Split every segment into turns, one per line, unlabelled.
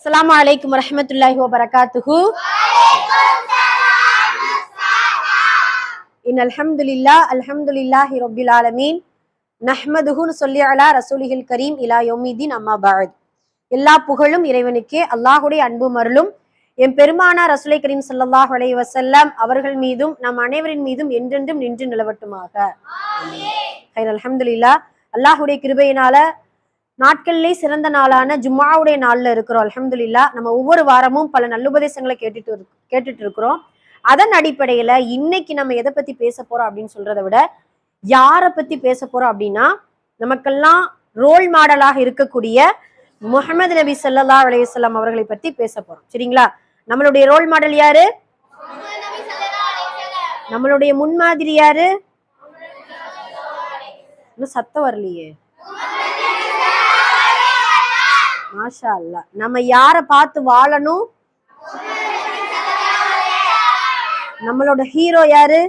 அஸ்ஸலாமு அலைக்கும் வரஹ்மத்துல்லாஹி வபரகாத்துஹு. இன்னல் ஹம்துலில்லாஹ் அல்ஹம்துலில்லாஹி ரப்பில் ஆலமீன் நஹ்மதுஹு நுஸல்லி அலா ரசூலிஹில் கரீம் இலா யௌமிதீன் அம்மா பஅத். எல்லா புகழும் இறைவனுக்கே, அல்லாஹ்வுடைய அன்பும் அருளும் எம் பெருமானார் ரசூலை கரீம் ஸல்லல்லாஹு அலைஹி வஸல்லம் அவர்கள் மீதும் நம் அனைவரின் மீதும் என்றென்றும் நின்று நிலவட்டுமாக. அல்ஹம்துலில்லாஹ், அல்லாஹ்வுடைய கிருபையினால நாட்களிலே சிறந்த நாளான ஜும்மாவுடைய நாள்ல இருக்கிறோம். அல்ஹம்துலில்லாஹ், நம்ம ஒவ்வொரு வாரமும் பல நல்லுபதேசங்களை கேட்டுட்டு இருக்கிறோம். அதன் அடிப்படையில இன்னைக்கு நம்ம எதை பத்தி பேச போறோம் அப்படின்னு சொல்றதை விட யாரை பத்தி பேச போறோம் அப்படின்னா, நமக்கெல்லாம் ரோல் மாடலாக இருக்கக்கூடிய முஹம்மது நபி ஸல்லல்லாஹு அலைஹி வஸல்லம் அவர்களை பத்தி பேச போறோம். சரிங்களா? நம்மளுடைய ரோல் மாடல் யாரு? நம்மளுடைய முன்மாதிரி யாரு? இன்னும் சத்தம் வரலையே. மாஷா அல்லாஹ். நம்ம யார பார்த்து வாழணும்? நம்மளோட ஹீரோ யாரு?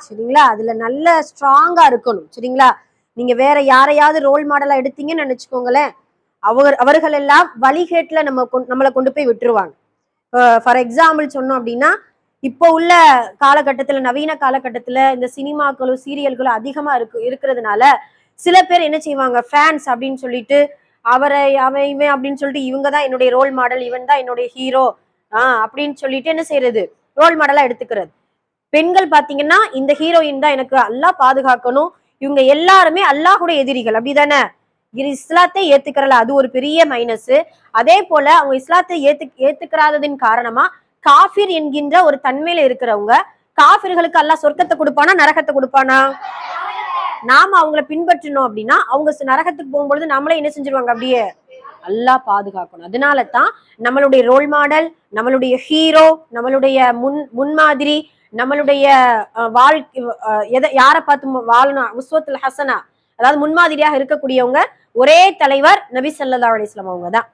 சரிங்களா? அதுல நல்ல ஸ்ட்ராங்கா இருக்கணும். சரிங்களா? நீங்க வேற யாரையாவது ரோல் மாடலா எடுத்தீங்கன்னு நினைச்சுக்கோங்களேன், அவர்கள் எல்லாம் வழிகேட்டுல நம்மளை கொண்டு போய் விட்டுருவாங்க. ஃபார் எக்ஸாம்பிள் சொன்னோம் அப்படின்னா, இப்போ உள்ள காலகட்டத்துல, நவீன காலகட்டத்துல இந்த சினிமாக்களும் சீரியல்களும் அதிகமா இருக்கிறதுனால சில பேர் என்ன செய்வாங்க, ஃபேன்ஸ் அப்படின்னு சொல்லிட்டு அவன் இவன் அப்படின்னு சொல்லிட்டு இவங்கதான் என்னுடைய ரோல் மாடல், இவன் தான் என்னுடைய ஹீரோ அப்படின்னு சொல்லிட்டு என்ன செய்யறது, ரோல் மாடலா எடுத்துக்கிறது. பெண்கள் பாத்தீங்கன்னா, இந்த ஹீரோயின் தான் எனக்கு அல்லாஹ் பாதுகாக்கணும், இவங்க எல்லாருமே அல்லாஹுடைய எதிரிகள் அப்படிதானே. இஸ்லாத்தை ஏத்துக்கிறல, அது ஒரு பெரிய மைனஸ். அதே போல அவங்க இஸ்லாத்தை ஏத்துக்கிறாததின் காரணமா காஃபிர் என்கின்ற ஒரு தன்மையில இருக்கிறவங்க, காஃபிர்களுக்கு அல்லாஹ் சொர்க்கத்தை கொடுப்பானா நரகத்தை கொடுப்பானா? நாம அவங்கள பின்பற்றணும் அப்படின்னா அவங்க நரகத்துக்கு போகும்பொழுது நம்மளே என்ன செஞ்சிருவாங்க, அப்படியே அல்லாஹ் பாதுகாக்கணும். அதனால தான் நம்மளுடைய ரோல் மாடல், நம்மளுடைய ஹீரோ, நம்மளுடைய முன்மாதிரி, நம்மளுடைய வாழ்க்கை யாரை பார்த்து வாழணும், உஸ்வத்துல் ஹசனா, அதாவது முன்மாதிரியாக இருக்கக்கூடியவங்க ஒரே தலைவர் நபி ஸல்லல்லாஹு அலைஹி வஸல்லம் அவங்க தான்.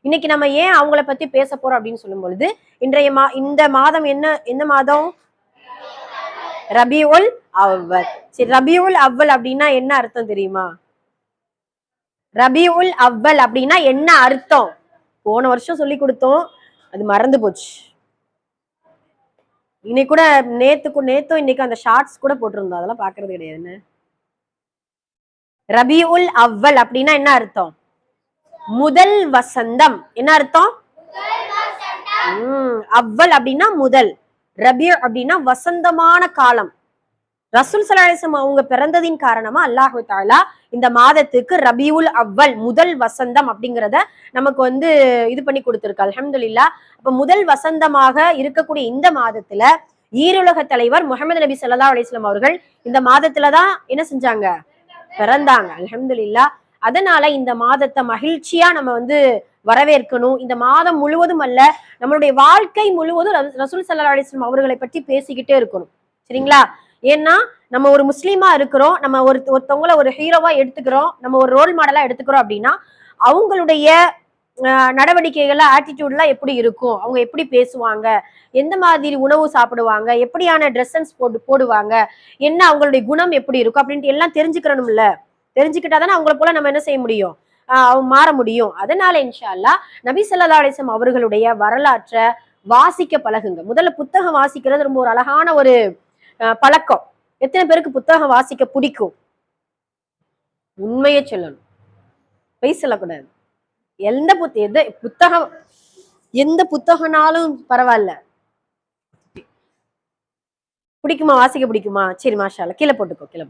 இன்னைக்கு நம்ம ஏன் அவங்கள பத்தி பேச போறோம் அப்படின்னு சொல்லும் பொழுது, இந்த மாதம் என்ன மாதம்? ரபியுல் அவ்வல். சரி, ரபியுல் அவ்வல் அப்படின்னா என்ன அர்த்தம் தெரியுமா? ரபியுல் அவ்வல் அப்படின்னா என்ன அர்த்தம்? போன வருஷம் சொல்லி கொடுத்தோம், அது மறந்து போச்சு. இன்னைக்கு கூட நேத்தும் இன்னைக்கு அந்த ஷார்ட்ஸ் கூட போட்டிருந்தோம், அதெல்லாம் பாக்குறது கிடையாது. ரபியுல் அவ்வல் அப்படின்னா என்ன அர்த்தம்? முதல் வசந்தம். என்ன அர்த்தம்? அவ்வல் அப்படின்னா முதல், ரபி அப்படின்னா வசந்தமான காலம். ரசூல் ஸல்லல்லாஹு அலைஹி வஸல்லம் அவங்க பிறந்ததின் காரணமா அல்லாஹ் தஆலா இந்த மாதத்துக்கு ரபியுல் அவ்வல், முதல் வசந்தம் அப்படிங்கிறத நமக்கு இது பண்ணி கொடுத்திருக்கு. அல்ஹம்துலில்லாஹ். அப்ப முதல் வசந்தமாக இருக்கக்கூடிய இந்த மாதத்துல ஈருலக தலைவர் முஹம்மது நபி ஸல்லல்லாஹு அலைஹி வஸல்லம் அவர்கள் இந்த மாதத்துலதான் என்ன செஞ்சாங்க, பிறந்தாங்க. அல்ஹம்துலில்லாஹ். அதனால இந்த மாதத்தை மகிழ்ச்சியா நம்ம வரவேற்கணும். இந்த மாதம் முழுவதும் அல்ல, நம்மளுடைய வாழ்க்கை முழுவதும் ரசூல் ஸல்லல்லாஹு அலைஹி வஸல்லம் அவர்களை பற்றி பேசிக்கிட்டே இருக்கணும். சரிங்களா? ஏன்னா நம்ம ஒரு முஸ்லீமா இருக்கிறோம், நம்ம ஒருத்தவங்கள ஒரு ஹீரோவா எடுத்துக்கிறோம், நம்ம ஒரு ரோல் மாடலா எடுத்துக்கிறோம் அப்படின்னா அவங்களுடைய நடவடிக்கைகள்ல ஆட்டிடியூட்லாம் எப்படி இருக்கும், அவங்க எப்படி பேசுவாங்க, எந்த மாதிரி உணவு சாப்பிடுவாங்க, எப்படியான ட்ரெஸ் சென்ஸ் போடுவாங்க, என்ன அவங்களுடைய குணம் எப்படி இருக்கும் அப்படின்ட்டு எல்லாம் தெரிஞ்சுக்கிறணும்ல. தெரிஞ்சுக்கிட்டாதானே அவங்கள போல நம்ம என்ன செய்ய முடியும், மாற முடியும். அதனால இன்ஷா அல்லாஹ் நபி ஸல்லல்லாஹு அலைஹி வஸல்லம் அவர்களுடைய வரலாற்றை வாசிக்க பழகுங்க. முதல்ல புத்தகம் வாசிக்கிறது ரொம்ப ஒரு அழகான ஒரு பழக்கம். எத்தனை பேருக்கு புத்தகம் வாசிக்க பிடிக்கும்? உண்மையே சொல்லணும், பொய் சொல்லக்கூடாது. எந்த புத்தகம்னாலும் பரவாயில்ல, பிடிக்குமா? வாசிக்க பிடிக்குமா? சரி, மாஷா அல்லாஹ். கீழே போட்டுக்கோ.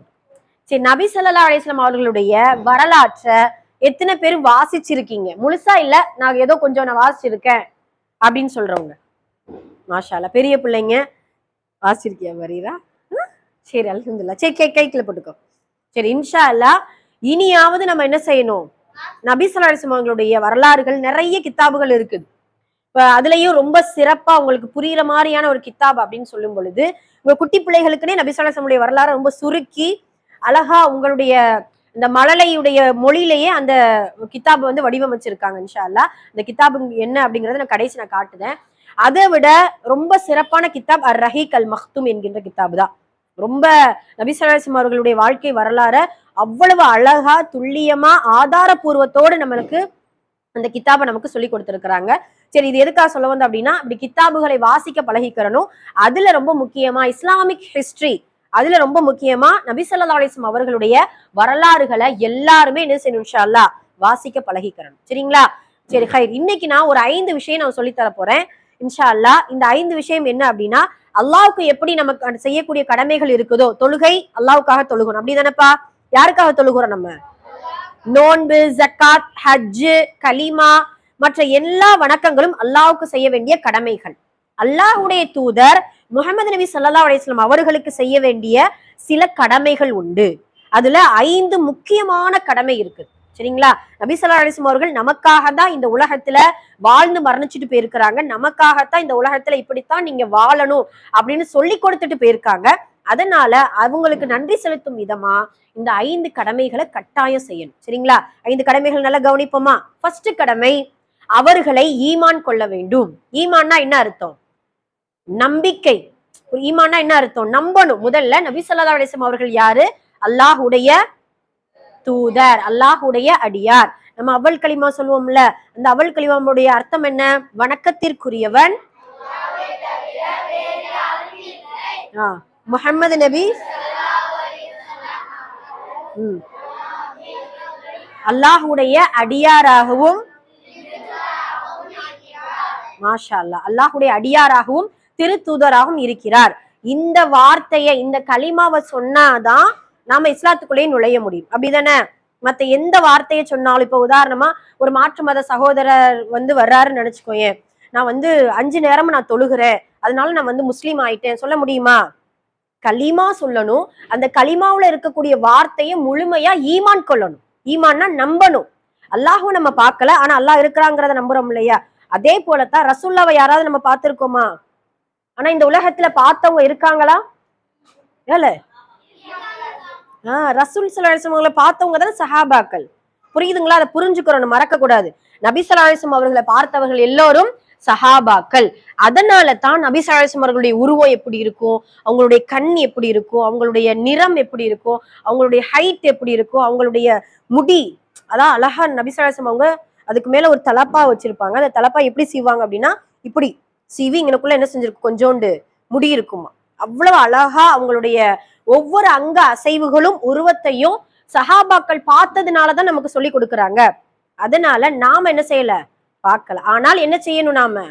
சரி, நபி ஸல்லல்லாஹு அலைஹி வஸல்லம் அவர்களுடைய வரலாற்றை எத்தனை பேர் வாசிச்சிருக்கீங்க? முழுசா இல்ல, நான் ஏதோ கொஞ்சம் நான் வாசிச்சிருக்கேன் அப்படின்னு சொல்றவங்க மாஷா அல்லாஹ். பெரிய பிள்ளைங்க வாசிச்சிருக்கியா வரீரா? சரி, அல்ஹம்துலில்லாஹ். சரி, கைக்குள்ள போட்டுக்கோ. சரி, இன்ஷா அல்லாஹ் இனியாவது நம்ம என்ன செய்யணும், நபி ஸல்லல்லாஹு அலைஹி வஸல்லம் அவங்களுடைய வரலாறுகள் நிறைய கித்தாபுகள் இருக்குது. இப்ப அதுலயும் ரொம்ப சிறப்பா உங்களுக்கு புரியுற மாதிரியான ஒரு கித்தாப் அப்படின்னு சொல்லும் பொழுது, உங்க குட்டி பிள்ளைகளுக்குன்னே நபி ஸல்லல்லாஹு அலைஹி வஸல்லம் வரலாறு ரொம்ப சுருக்கி அழகா உங்களுடைய இந்த மழலையுடைய மொழியிலேயே அந்த கித்தாப் வடிவமைச்சிருக்காங்க. இன்ஷா அல்லாஹ் இந்த கித்தாபு என்ன அப்படிங்கறத நான் கடைசி காட்டுதேன். அதை விட ரொம்ப சிறப்பான கித்தாப் அர் ரஹீக் அல் மக்தூம் என்கின்ற கித்தாப் தான். ரொம்ப நபி ஸல்லல்லாஹு அலைஹி வஸல்லம் அவர்களுடைய வாழ்க்கை வரலாற அவ்வளவு அழகா துல்லியமா ஆதாரபூர்வத்தோடு நம்மளுக்கு அந்த கித்தாபை நமக்கு சொல்லி கொடுத்திருக்கிறாங்க. சரி, இது எதுக்காக சொல்ல வந்தோம் அப்படின்னா, இப்படி கித்தாபுகளை வாசிக்க பழகிக்கிறணும். அதுல ரொம்ப முக்கியமா இஸ்லாமிக் ஹிஸ்டரி, அதுல ரொம்ப முக்கியமா நபி ஸல்லல்லாஹு அலைஹி வஸல்லம் அவர்களுடைய வரலாறுகளை எல்லாருமே என்ன செய்யணும், இன்ஷா அல்லாஹ் வாசிக்க பழகிக்கிறணும். சரிங்களா? சரி ஹைர். இன்னைக்கு நான் ஒரு 5 விஷயம் நான் சொல்லித்தர போறேன் இன்ஷா அல்லாஹ். இந்த 5 விஷயம் என்ன அப்படின்னா, அல்லாஹ்வுக்கு எப்படி நமக்கு செய்யக்கூடிய கடமைகள் இருக்குதோ, தொழுகை அல்லாஹ்வுக்காக தொழுகணும், அப்படிதானப்பா? யாருக்காக தொழுகிறோம் நம்ம? நோன்பு, ஜக்காத், ஹஜ்ஜு, கலிமா, மற்ற எல்லா வணக்கங்களும் அல்லாஹ்வுக்கு செய்ய வேண்டிய கடமைகள். அல்லாஹ்வுடைய தூதர் முஹம்மது நபி ஸல்லல்லாஹு அலைஹி வஸல்லம் அவர்களுக்கு செய்ய வேண்டிய சில கடமைகள் உண்டு. அதுல 5 முக்கியமான கடமை இருக்கு. சரிங்களா? நபி ஸல்லல்லாஹு அலைஹி வஸல்லம் அவர்கள் நமக்காக தான் இந்த உலகத்துல வாழ்ந்து மரணிச்சுட்டு போயிருக்கிறாங்க. நமக்காகத்தான் இந்த உலகத்துல இப்படித்தான் நீங்க வாழணும் அப்படின்னு சொல்லி கொடுத்துட்டு போயிருக்காங்க. அதனால அவங்களுக்கு நன்றி செலுத்தும் விதமா இந்த 5 கடமைகளை கட்டாயம் செய்யணும். சரிங்களா? 5 கடமைகள் நல்லா கவனிப்போமா? ஃபர்ஸ்ட் கடமை, அவர்களை ஈமான் கொள்ள வேண்டும். ஈமான்னா என்ன அர்த்தம்? நம்பிக்கை. ஈமான்னா என்ன அர்த்தம்? நம்பணும். முதல்ல நபி ஸல்லல்லாஹு அலைஹி வஸல்லம் அவர்கள் யாரு? அல்லாஹ்வுடைய தூதர், அல்லாஹ்வுடைய அடியார். நம்ம அவ்வல் கலிமா சொல்லுவோம்ல, அந்த அவ்வல் கலிமாவுடைய அர்த்தம் என்ன? வணக்கத்திற்குரியவன் முஹம்மது நபி அல்லாஹ்வுடைய அடியாராகவும், மாஷா அல்லாஹ், அல்லாஹ்வுடைய அடியாராகவும் திருத்தூதராகவும் இருக்கிறார். இந்த வார்த்தையை, இந்த கலிமாவை சொன்னாதான் நாம இஸ்லாத்துக்குள்ளேயே நுழைய முடியும். அப்படிதானே? மத்த எந்த வார்த்தையை சொன்னாலும், இப்ப உதாரணமா ஒரு மாற்று மத சகோதரர் வர்றாருன்னு நினைச்சுக்கோங்க, நான் 5 நேரமும் நான் தொழுகிறேன், அதனால நான் முஸ்லீம் ஆயிட்டேன் சொல்ல முடியுமா? கலிமா சொல்லணும். அந்த கலிமாவுல இருக்கக்கூடிய வார்த்தையை முழுமையா ஈமான் கொள்ளணும். ஈமான்னா நம்பணும். அல்லாஹும் நம்ம பார்க்கல, ஆனா அல்லாஹ் இருக்கிறாங்கிறத நம்புறோம் இல்லையா? அதே போலத்தான் ரசூல்லாவை யாராவது நம்ம பார்த்திருக்கோமா? ஆனா இந்த உலகத்துல பார்த்தவங்க இருக்காங்களா? ஏல ரசூல் ஸல்லல்லாஹு அலைஹி வஸல்லம் பார்த்தவங்க தானே சஹாபாக்கள். புரியுதுங்களா? அதை புரிஞ்சுக்கிறோம், மறக்க கூடாது. நபி ஸல்லல்லாஹு அலைஹி வஸல்லம் அவர்களை பார்த்தவர்கள் எல்லோரும் சஹாபாக்கள். அதனால தான் நபி ஸல்லல்லாஹு அலைஹி வஸல்லம் அவர்களுடைய உருவம் எப்படி இருக்கும், அவங்களுடைய கண் எப்படி இருக்கும், அவங்களுடைய நிறம் எப்படி இருக்கும், அவங்களுடைய ஹைட் எப்படி இருக்கும், அவங்களுடைய முடி, அதான் அழகா நபி ஸல்லல்லாஹு அலைஹி வஸல்லம் அவங்க அதுக்கு மேல ஒரு தலப்பா வச்சிருப்பாங்க. அந்த தலப்பா எப்படி சீவாங்க அப்படின்னா, இப்படி சீவி இங்கனுக்குள்ள என்ன செஞ்சிருக்கும், கொஞ்சோண்டு முடி இருக்குமா. அவ்வளவு அழகா அவங்களுடைய ஒவ்வொரு அங்க அசைவுகளும் உருவத்தையும் சஹாபாக்கள் பார்த்ததுனாலதான் நமக்கு சொல்லி கொடுக்குறாங்க. அதனால நாம என்ன செய்யல, பார்க்கல. ஆனால் என்ன செய்யணும், நாம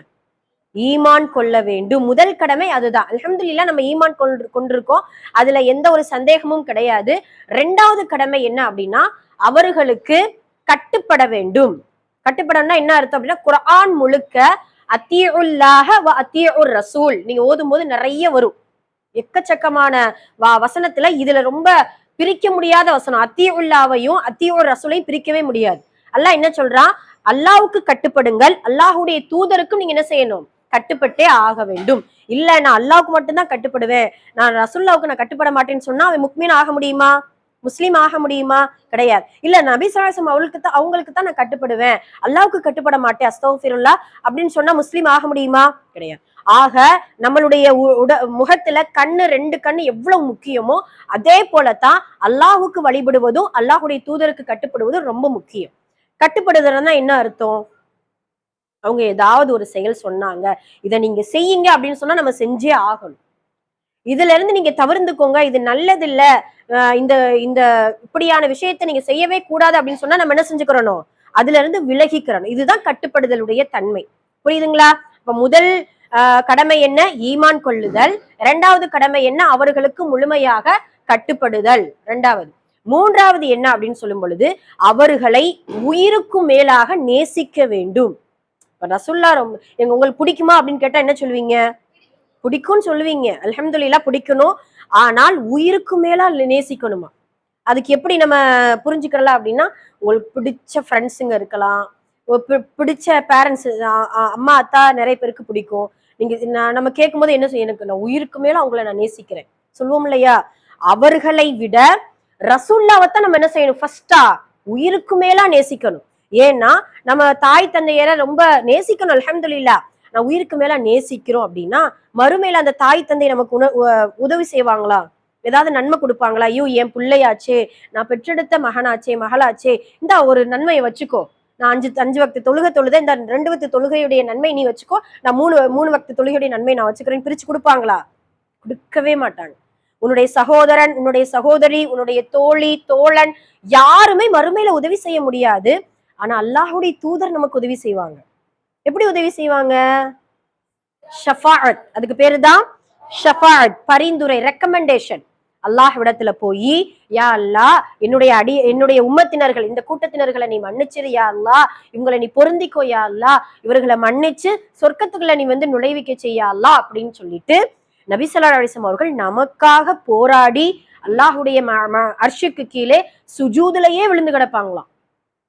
ஈமான் கொள்ள வேண்டும். முதல் கடமை அதுதான். அல்ஹம்துலில்லாஹ் நம்ம ஈமான் கொண்டிருக்கோம், அதுல எந்த ஒரு சந்தேகமும் கிடையாது. 2வது கடமை என்ன அப்படின்னா, அவர்களுக்கு கட்டுப்பட வேண்டும். கட்டுப்படணும்னா என்ன அர்த்தம் அப்படின்னா, குர்ஆன் முழுக்க அத்தீஉல்லாஹ வ அத்தீஉர் ரசூல் நீங்க ஓதும் போது நிறைய வரும், எக்கச்சக்கமான வசனத்துல. இதுல ரொம்ப பிரிக்க முடியாத வசனம், அத்தீஉல்லாவையும் அத்தீஉர் ரசூலையும் பிரிக்கவே முடியாது. அல்லாஹ் என்ன சொல்றான், அல்லாஹ்வுக்கு கட்டுப்படுங்கள், அல்லாஹ்வுடைய தூதருக்கும் நீங்க என்ன செய்யணும், கட்டுப்பட்டே ஆக வேண்டும். இல்ல நான் அல்லாஹ்வுக்கு மட்டும்தான் கட்டுப்படுவேன், நான் ரசூலுல்லாஹ்வுக்கு நான் கட்டுப்பட மாட்டேன்னு சொன்னா அவன் முக்மீன் ஆக முடியுமா, முஸ்லீம் ஆக முடியுமா? கிடையாது. இல்ல நபி ஸல்லல்லாஹு அலைஹி வஸல்லம் அவங்களுக்கு தான் நான் கட்டுப்படுவேன், அல்லாஹ்வுக்கு கட்டுப்பட மாட்டேன் அஸ்தக்ஃபிருல்லாஹ் அப்படின்னு சொன்னா முஸ்லீம் ஆக முடியுமா? கிடையாது. ஆக நம்மளுடைய முகத்துல கண்ணு, 2 கண்ணு எவ்வளவு முக்கியமோ அதே போலத்தான் அல்லாஹ்வுக்கு வழிபடுவதும் அல்லாஹ்வுடைய தூதருக்கு கட்டுப்படுவதும் ரொம்ப முக்கியம். கட்டுப்படுதுன்னா என்ன அர்த்தம், அவங்க ஏதாவது ஒரு செயல் சொன்னாங்க, இதை நீங்க செய்யுங்க அப்படின்னு சொன்னா நம்ம செஞ்சே ஆகணும். இதுல இருந்து நீங்க தவிர்த்துக்கோங்க, இது நல்லது இல்ல, இந்த இந்த இப்படியான விஷயத்த நீங்க செய்யவே கூடாது அப்படின்னு சொன்னா நம்ம என்ன செஞ்சுக்கிறோம், அதுல இருந்து விலகிக்கிறோம். இதுதான் கட்டுப்படுதலுடைய தன்மை. புரியுதுங்களா? இப்ப முதல் கடமை என்ன, ஈமான் கொள்ளுதல். 2வது கடமை என்ன, அவர்களுக்கு முழுமையாக கட்டுப்படுதல். 2வது. 3வது என்ன அப்படின்னு சொல்லும் பொழுது, அவர்களை உயிருக்கும் மேலாக நேசிக்க வேண்டும். ரசூல்லா உங்களுக்கு பிடிக்குமா அப்படின்னு கேட்டா என்ன சொல்லுவீங்க, பிடிக்கும்னு சொல்லுவீங்க. அல்ஹம்துலில்லாஹ் பிடிக்கணும், ஆனால் உயிருக்கு மேலா நேசிக்கணுமா. அதுக்கு எப்படி நம்ம புரிஞ்சுக்கலாம் அப்படின்னா, உங்களுக்கு பிடிச்ச ஃப்ரெண்ட்ஸுங்க இருக்கலாம், பிடிச்ச பேரண்ட்ஸ், அம்மா அத்தா நிறைய பேருக்கு பிடிக்கும். நீங்க நம்ம கேட்கும் போது என்ன செய்ய, எனக்கு நான் உயிருக்கு மேல அவங்கள நான் நேசிக்கிறேன் சொல்லுவோம் இல்லையா? அவர்களை விட ரசூல்லாவைத்தான் நம்ம என்ன செய்யணும், ஃபர்ஸ்டா உயிருக்கு மேலா நேசிக்கணும். ஏன்னா நம்ம தாய் தந்தையரை ரொம்ப நேசிக்கணும், அல்ஹம்துலில்லாஹ். நான் உயிருக்கு மேல நேசிக்கிறோம் அப்படின்னா மறுமையில அந்த தாய் தந்தை நமக்கு உதவி செய்வாங்களா? ஏதாவது நன்மை கொடுப்பாங்களா? ஐயோ என் பிள்ளையாச்சே, நான் பெற்றெடுத்த மகனாச்சே மகளாச்சே, இந்த ஒரு நன்மையை வச்சுக்கோ, நான் அஞ்சு வக்து தொழுகை தொழுத, இந்த 2 வக்து தொழுகையுடைய நன்மை நீ வச்சுக்கோ, நான் மூணு வக்து தொழுகையுடைய நன்மை நான் வச்சுக்கிறேன்னு பிரிச்சு கொடுப்பாங்களா? கொடுக்கவே மாட்டாங்க. உன்னுடைய சகோதரன், உன்னுடைய சகோதரி, உன்னுடைய தோழி, தோழன் யாருமே மறுமையில உதவி செய்ய முடியாது. ஆனா அல்லாஹுடைய தூதர் நமக்கு உதவி செய்வாங்க. எப்படி உதவி செய்வாங்க? ஷஃபாஅத், அதுக்கு பேரு தான் ஷஃபாஅத், பரிந்துரை, ரெக்கமெண்டேஷன். அல்லாஹ்விடத்துல போய், யா அல்லாஹ் என்னுடைய உம்மத்தினர்கள், இந்த கூட்டத்தினர்களை நீ மன்னிச்சிரு யா அல்லாஹ், இவங்களை நீ பொருந்திக்கோ யா அல்லாஹ், இவர்களை மன்னிச்சு சொர்க்கத்துக்குள்ள நீ நுழைவிக்க செய்யா அல்லாஹ் அப்படின்னு சொல்லிட்டு நபி ஸல்லல்லாஹு அலைஹி வஸல்லம் அவர்கள் நமக்காக போராடி அல்லாஹுடைய அர்ஷுக்கு கீழே சுஜூதுலயே விழுந்து கிடப்பாங்களாம்.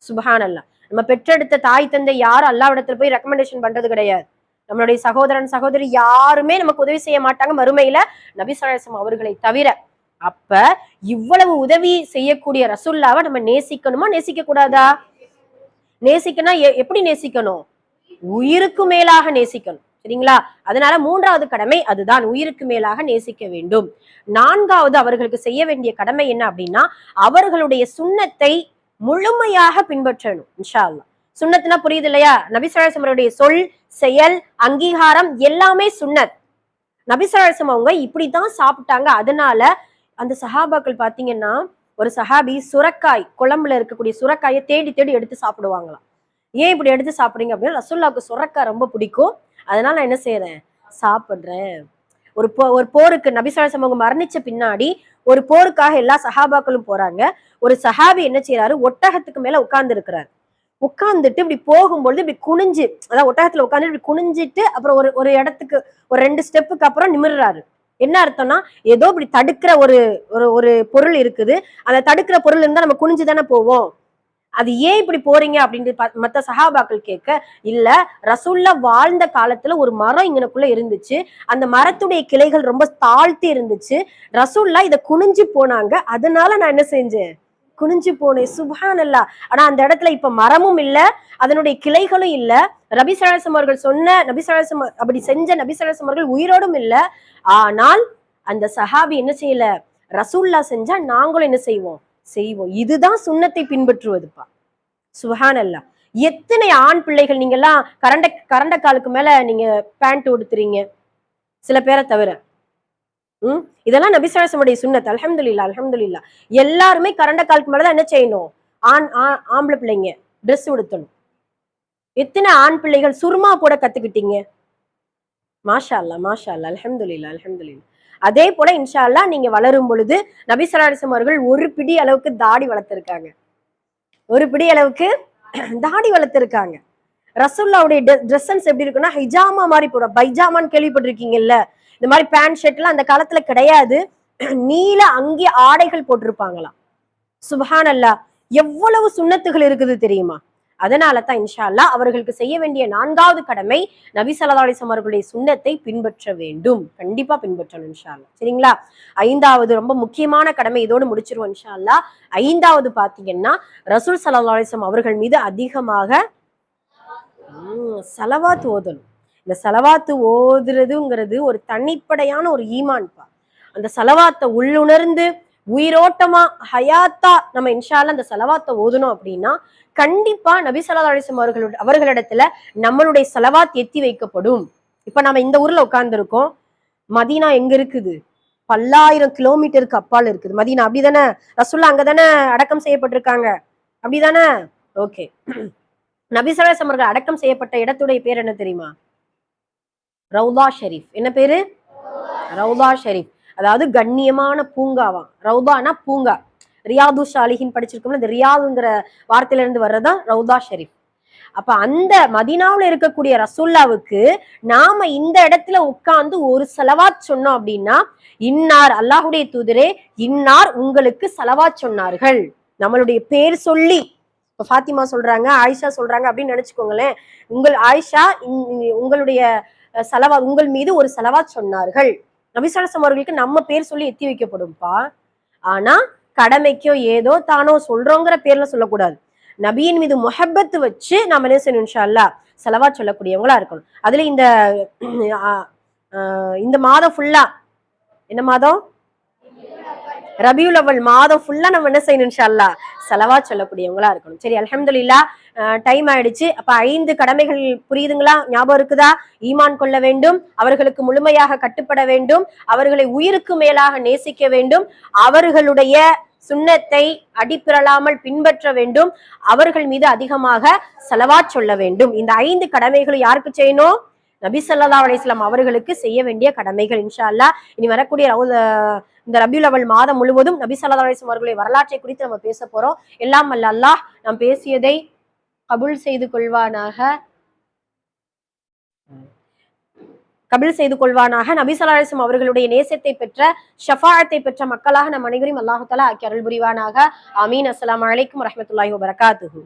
சுப்ஹானல்லாஹ். நம்ம பெற்றெடுத்த தாய் தந்தை யாரும் அல்லாஹ்விடத்துல போய் ரெக்கமெண்டேஷன் பண்றது கிடையாது. நம்மளுடைய சகோதரன் சகோதரி யாருமே நமக்கு உதவி செய்ய மாட்டாங்க மறுமையில, நபி ஸல்லல்லாஹு அலைஹி வஸல்லம் அவர்களை தவிர. அப்ப இவ்வளவு உதவி செய்யக்கூடிய ரசூல்லாவை நம்ம நேசிக்கணுமா நேசிக்க கூடாதா? நேசிக்கணும். எப்படி நேசிக்கணும்? உயிருக்கு மேலாக நேசிக்கணும். சரிங்களா? அதனால 3வது கடமை அதுதான், உயிருக்கு மேலாக நேசிக்க வேண்டும். 4வது அவர்களுக்கு செய்ய வேண்டிய கடமை என்ன அப்படின்னா, அவர்களுடைய சுன்னத்தை முழுமையாக பின்பற்றணும். இன்ஷா அல்லாஹ். சுன்னத்துனா புரியுது இல்லையா? நபி ஸல்லல்லாஹு அலைஹி வஸல்லம் சொல், செயல், அங்கீகாரம் எல்லாமே சுன்னத். நபி ஸல்லல்லாஹு அலைஹி வஸல்லம் அவங்க இப்படித்தான் சாப்பிட்டாங்க. அதனால அந்த சஹாபாக்கள் பாத்தீங்கன்னா, ஒரு சஹாபி சுரக்காய், குழம்புல இருக்கக்கூடிய சுரக்காயை தேடி தேடி எடுத்து சாப்பிடுவாங்களாம். ஏன் இப்படி எடுத்து சாப்பிடுறீங்க அப்படின்னா, ரசூலுல்லாஹ்வுக்கு சுரக்காய் ரொம்ப பிடிக்கும், அதனால நான் என்ன செய்யறேன், சாப்பிடுறேன். ஒரு போருக்கு நபி ஸல்லல்லாஹு அலைஹி வஸல்லம் அவங்க மரணிச்ச பின்னாடி ஒரு போருக்காக எல்லா சஹாபாக்களும் போறாங்க. ஒரு சஹாபி என்ன செய்யறாரு, ஒட்டகத்துக்கு மேல உட்கார்ந்து இருக்கிறாரு. உட்கார்ந்துட்டு இப்படி போகும்பொழுது இப்படி குனிஞ்சு, அதாவது ஒட்டகத்துல உட்கார்ந்து இப்படி குனிஞ்சிட்டு அப்புறம் ஒரு இடத்துக்கு ஒரு 2 ஸ்டெப்புக்கு அப்புறம் நிமிர்றாரு. என்ன அர்த்தம்னா, ஏதோ இப்படி தடுக்கிற ஒரு பொருள் இருக்குது, அந்த தடுக்கிற பொருள் இருந்தா நம்ம குனிஞ்சு தானே போவோம். அது ஏன் இப்படி போறீங்க அப்படின்னு மத்த சஹாபாக்கள் கேட்க, இல்ல ரசூல்லா வாழ்ந்த காலத்துல ஒரு மரம் இங்கனக்குள்ள இருந்துச்சு, அந்த மரத்துடைய கிளைகள் ரொம்ப தாழ்த்தி இருந்துச்சு, ரசூல்லா இத குனிஞ்சு போனாங்க, அதனால நான் என்ன செஞ்சேன், குனிஞ்சு போனேன். சுப்ஹானல்லாஹ். ஆனா அந்த இடத்துல இப்ப மரமும் இல்ல, அதனுடைய கிளைகளும் இல்ல. நபி ஸல்லல்லாஹு அலைஹி வஸல்லம் அவர்கள் சொன்ன நபி ஸல்லல்லாஹு அலைஹி வஸல்லம் அப்படி செஞ்ச நபி ஸல்லல்லாஹு அலைஹி வஸல்லம் அவர்கள் உயிரோடும் இல்ல. ஆனால் அந்த சஹாபி என்ன செய்யல, ரசூல்லா செஞ்சா நாங்களும் என்ன செய்வோம், செய்வோம். இதுதான் சுன்னத்தை பின்பற்றுவதுப்பா. சுப்ஹானல்லாஹ். எத்தனை ஆண் பிள்ளைகள் நீங்க எல்லாம் கரண்ட காலுக்கு மேல நீங்க பேண்ட் உடுத்துறீங்க, சில பேரை தவிர. இதெல்லாம் நபி ஸல்லல்லாஹு அலைஹி வஸல்லம் சுன்னத். அல்ஹம்துலில்லாஹ் அல்ஹம்துலில்லாஹ். எல்லாருமே கரண்ட காலுக்கு மேலதான் என்ன செய்யணும், ஆம்பளை பிள்ளைங்க ட்ரெஸ் உடுத்தணும். எத்தனை ஆண் பிள்ளைகள் சுர்மா போட கத்துக்கிட்டீங்க? மாஷா அல்லாஹ் மாஷா அல்லாஹ். அல்ஹம்துலில்லாஹ் அல்ஹம்துலில்லாஹ். அதே போல இன்ஷா அல்லாஹ் நீங்க வளரும் பொழுது நபி ஸல்லல்லாஹு அலைஹி வஸல்லம் அவர்கள் ஒரு பிடி அளவுக்கு தாடி வளர்த்திருக்காங்க. ஒரு பிடி அளவுக்கு தாடி வளர்த்திருக்காங்க. ரசூலுல்லாஹ்வுடைய ட்ரெஸ்ஸன்ஸ் எப்படி இருக்குன்னா, ஹிஜாமா மாதிரி போடும். பைஜாமான்னு கேள்விப்பட்டிருக்கீங்கல்ல? இந்த மாதிரி பேண்ட் ஷர்ட் எல்லாம் அந்த காலத்துல கிடையாது. நீல அங்கே ஆடைகள் போட்டிருப்பாங்களாம். சுப்ஹானல்லாஹ். எவ்வளவு சுன்னத்துகள் இருக்குது தெரியுமா? அதனால தான் இன்ஷா அல்லாஹ் அவர்களுக்கு செய்ய வேண்டிய 4வது கடமை, நபி ஸல்லல்லாஹு அலைஹி வஸல்லம் அவர்களுடைய சுன்னத்தை பின்பற்ற வேண்டும். கண்டிப்பா பின்பற்றணும் இன்ஷா அல்லாஹ். சரிங்களா? 5வது ரொம்ப முக்கியமான கடமை, இதோடு முடிச்சிருவோம் இன்ஷா அல்லாஹ். 5வது பாத்தீங்கன்னா, ரசூல் ஸல்லல்லாஹு அலைஹி வஸல்லம் அவர்கள் மீது அதிகமாக ஸலவாத் ஓதணும். இந்த ஸலவாத்து ஓதுறதுங்கிறது ஒரு தனிப்படையான ஒரு ஈமான்பா. அந்த ஸலவாத்தை உள்ளுணர்ந்து உயிரோட்டமா ஹயாத்தா நம்ம இன்ஷா அல்லாஹ் அந்த ஸலவாத்தை ஓதணும் அப்படின்னா, கண்டிப்பா நபி ஸல்லல்லாஹு அலைஹி வஸல்லம் அவர்களிடத்துல நம்மளுடைய ஸலவாத் எத்தி வைக்கப்படும். இப்ப நம்ம இந்த ஊர்ல உட்கார்ந்து இருக்கோம். மதீனா எங்க இருக்குது? பல்லாயிரம் கிலோமீட்டருக்கு அப்பால் இருக்குது மதீனா. அப்படிதானே? ரசூலுல்லாஹ் அங்கதானே அடக்கம் செய்யப்பட்டிருக்காங்க. அப்படிதானே? ஓகே. நபி ஸல்லல்லாஹு அலைஹி வஸல்லம் அவர்கள் அடக்கம் செய்யப்பட்ட இடத்துடைய பேர் என்ன தெரியுமா? ரவுதா ஷெரீஃப். என்ன பேரு? ரவுதா ஷெரீஃப். அதாவது கண்ணியமான பூங்காவாம். ரவுதானா பூங்கா. ரியாது ஷாலிஹின் படிச்சிருக்கோம்ல, இந்த ரியாதுங்கிற வார்த்தையில இருந்து வர்றதுதான் ரவுதா ஷெரீஃப். அப்ப அந்த மதீனாவுல இருக்கக்கூடிய ரசூல்லாவுக்கு நாம இந்த இடத்துல உட்கார்ந்து ஒரு ஸலவாத் சொன்னோம் அப்படின்னா, இன்னார் அல்லாஹ்வுடைய தூதரே, இன்னார் உங்களுக்கு ஸலவாத் சொன்னார்கள், நம்மளுடைய பேர் சொல்லி. இப்ப ஃபாத்திமா சொல்றாங்க, ஆயிஷா சொல்றாங்க அப்படின்னு நினைச்சுக்கோங்களேன். ஆயிஷா உங்களுடைய ஸலவாத், உங்கள் மீது ஒரு ஸலவாத் சொன்னார்கள். நபி ஸல்லல்லாஹு அலைஹி வஸல்லம் அவர்களுக்கு நம்ம பேர் சொல்லி எத்தி வைக்கப்படும்பா. ஆனா கடமைக்கோ ஏதோ தானோ சொல்றோங்கிற பேர்ல சொல்லக்கூடாது. நபியின் மீது முஹப்பத் வச்சு நாம என்ன செய்யணும், இன்ஷா அல்லாஹ் ஸலவாத் சொல்லக்கூடியவங்களா இருக்கணும். அதுல இந்த மாதம் ஃபுல்லா என்ன மாதம்? ரபியுல் அவ்வல் மாதம் ஃபுல்லா நம்ம என்ன செய்யணும் இன்ஷா அல்லாஹ் ஸலவாத் சொல்லக்கூடியவங்களா இருக்கணும். சரி, அல்ஹம்துலில்லாஹ். டைம் ஆயிடுச்சு. அப்ப 5 கடமைகள் புரியுதுங்களா? ஞாபகம் இருக்குதா? ஈமான் கொள்ள வேண்டும், அவர்களுக்கு முழுமையாக கட்டுப்பட வேண்டும், அவர்களை உயிருக்கு மேலாக நேசிக்க வேண்டும், அவர்களுடைய சுன்னத்தை அடிப்பிரலாமல் பின்பற்ற வேண்டும், அவர்கள் மீது அதிகமாக ஸலவாத் சொல்ல வேண்டும். இந்த 5 கடமைகளும் யாருக்கு செய்யணும்? நபி ஸல்லல்லாஹு அலைஹி வஸல்லம் அவர்களுக்கு செய்ய வேண்டிய கடமைகள். இன்ஷா அல்லாஹ் இனி வரக்கூடிய இந்த ரபியுல் அவல் மாதம் முழுவதும் நபி ஸல்லல்லாஹு அலைஹி வஸல்லம் அவர்களுடைய வரலாற்றை குறித்து நம்ம பேச போறோம். எல்லாம் வல்ல அல்லாஹ் நாம் பேசியதை கபூல் செய்து கொள்வானாக. நபி ஸல்லல்லாஹு அலைஹி வஸல்லம் அவர்களுடைய நேசத்தை பெற்ற, ஷஃபாஅத்தை பெற்ற மக்களாக நம் அனைவரையும் அல்லாஹ் தஆலா ஆக்கி அருள் புரிவானாக. ஆமீன். அஸ்ஸலாமு அலைக்கும் வரஹ்மத்துல்லாஹி வபரகாத்துஹு.